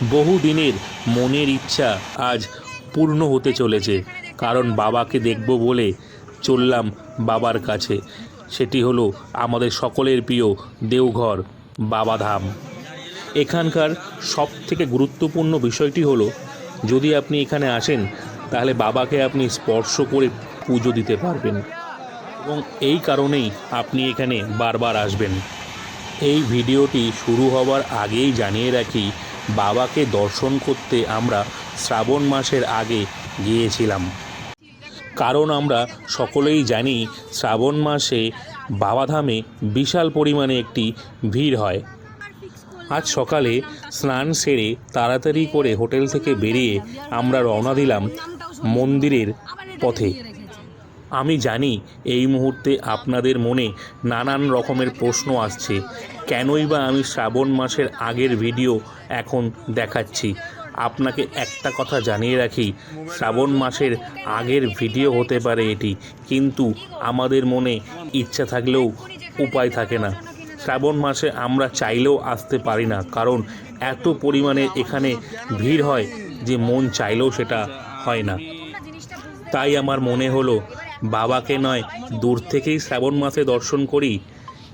বহুদিনের মনের ইচ্ছা আজ পূর্ণ হতে চলেছে, কারণ বাবাকে দেখব বলে চললাম বাবার কাছে। সেটি হলো আমাদের সকলের প্রিয় দেওঘর বাবাধাম। এখানকার সবথেকে গুরুত্বপূর্ণ বিষয়টি হলো, যদি আপনি এখানে আসেন তাহলে বাবাকে আপনি স্পর্শ করে পুজো দিতে পারবেন, এবং এই কারণেই আপনি এখানে বারবার আসবেন। এই ভিডিওটি শুরু হওয়ার আগেই জানিয়ে রাখি, বাবাকে দর্শন করতে আমরা শ্রাবণ মাসের আগে গিয়েছিলাম, কারণ আমরা সকলেই জানি শ্রাবণ মাসে বাবাধামে বিশাল পরিমাণে একটি ভিড় হয়। আজ সকালে স্নান সেরে তাড়াতাড়ি করে হোটেল থেকে বেরিয়ে আমরা রওনা দিলাম মন্দিরের পথে। আমি জানি এই মুহূর্তে আপনাদের মনে নানান রকমের প্রশ্ন আসছে, কেনই বা আমি শ্রাবণ মাসের আগের ভিডিও এখন দেখাচ্ছি। আপনাকে একটা কথা জানিয়ে রাখি, শ্রাবণ মাসের আগের ভিডিও হতে পারে এটি, কিন্তু আমাদের মনে ইচ্ছা থাকলেও উপায় থাকে না। শ্রাবণ মাসে আমরা চাইলেও আসতে পারি না, কারণ এত পরিমাণে এখানে ভিড় হয় যে মন চাইলেও সেটা হয় না। তাই আমার মনে হলো বাবাকে নয় দূর থেকেই শ্রাবণ মাসে দর্শন করি,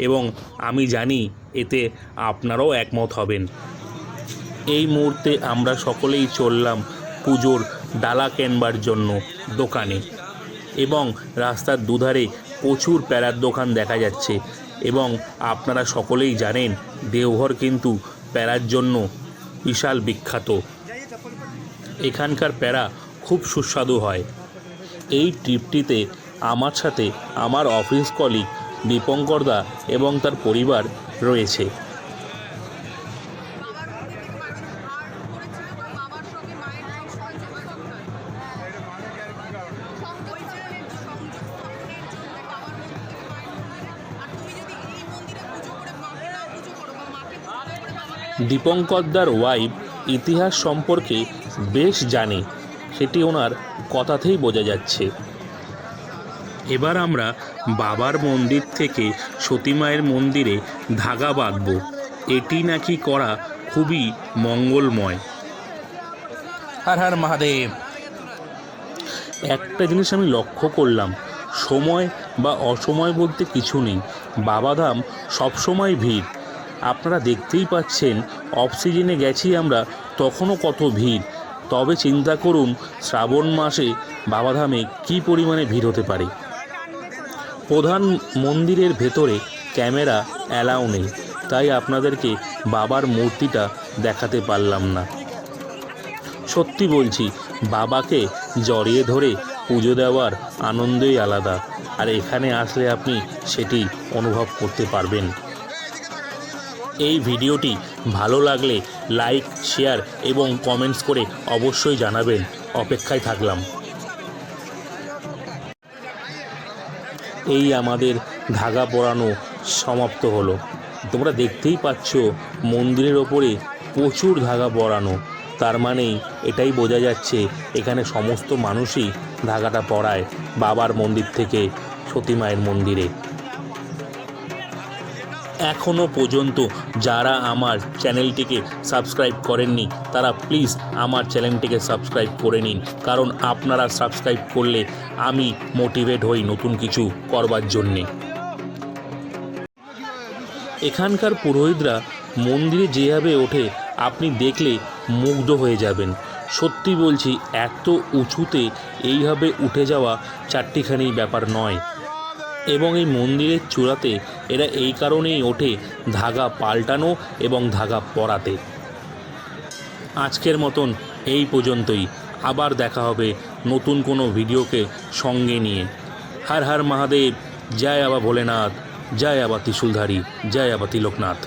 এবং আমি জানি এতে আপনারাও একমত হবেন। এই মুহূর্তে আমরা সকলেই চললাম পুজোর ডালা কেনবার জন্য দোকানে, এবং রাস্তার দুধারে প্রচুর প্যারার দোকান দেখা যাচ্ছে, এবং আপনারা সকলেই জানেন দেওঘর কিন্তু প্যারার জন্য বিশাল বিখ্যাত। এখানকার প্যারা খুব সুস্বাদু হয়। এই ট্রিপটিতে আমার সাথে আমার অফিস কলিগ দীপঙ্কর দা এবং তার পরিবার রয়েছে। দীপঙ্করদার ওয়াইফ ইতিহাস সম্পর্কে বেশ জানে, সেটি ওনার কথাতেই বোঝা যাচ্ছে। এবার আমরা বাবার মন্দির থেকে সতী মায়ের মন্দিরে ধাগা বাঁধব। এটি নাকি করা খুবই মঙ্গলময়। হর হর মহাদেব। একটা জিনিস আমি লক্ষ্য করলাম, সময় বা অসময় বলতে কিছু নেই, বাবাধাম সবসময় ভিড়। আপনারা দেখতেই পাচ্ছেন, অফ সিজনে গেছি আমরা, তখনও কত ভিড়। তবে চিন্তা করুন শ্রাবণ মাসে বাবাধামে কী পরিমাণে ভিড় হতে পারে। প্রধান মন্দিরের ভেতরে ক্যামেরা অ্যালাউ নেই, তাই আপনাদেরকে বাবার মূর্তিটা দেখাতে পারলাম না। সত্যি বলছি, বাবাকে জড়িয়ে ধরে পুজো দেওয়ার আনন্দই আলাদা, আর এখানে আসলে আপনি সেটি অনুভব করতে পারবেন। এই ভিডিওটি ভালো লাগলে লাইক, শেয়ার এবং কমেন্টস করে অবশ্যই জানাবেন। অপেক্ষায় থাকলাম। এই আমাদের ধাগা পরানো সমাপ্ত হলো। তোমরা দেখতেই পাচ্ছ মন্দিরের ওপরে প্রচুর ধাগা পরানো, তার মানেই এটাই বোঝা যাচ্ছে এখানে সমস্ত মানুষই ধাগাটা পরায় বাবার মন্দির থেকে সতী মায়ের মন্দিরে। এখনও পর্যন্ত যারা আমার চ্যানেলটিকে সাবস্ক্রাইব করেননি তারা প্লিজ আমার চ্যানেলটিকে সাবস্ক্রাইব করে নিন, কারণ আপনারা সাবস্ক্রাইব করলে আমি মোটিভেট হই নতুন কিছু করবার জন্যে। এখানকার পুরোহিতরা মন্দিরে যেভাবে ওঠে আপনি দেখলে মুগ্ধ হয়ে যাবেন। সত্যি বলছি, এত উঁচুতে এইভাবে উঠে যাওয়া চারটিখানি ব্যাপার নয়, এবং এই মন্দিরের চূড়াতে এরা এই কারণেই ওঠে ধাগা পাল্টানো এবং ধাগা পরাতে। আজকের মতন এই পর্যন্তই, আবার দেখা হবে নতুন কোনো ভিডিওকে সঙ্গে নিয়ে। হর হর মহাদেব, জয় বাবা ভোলেনাথ, জয় বাবা ত্রিশূলধারী, জয় বাবা তিলকনাথ।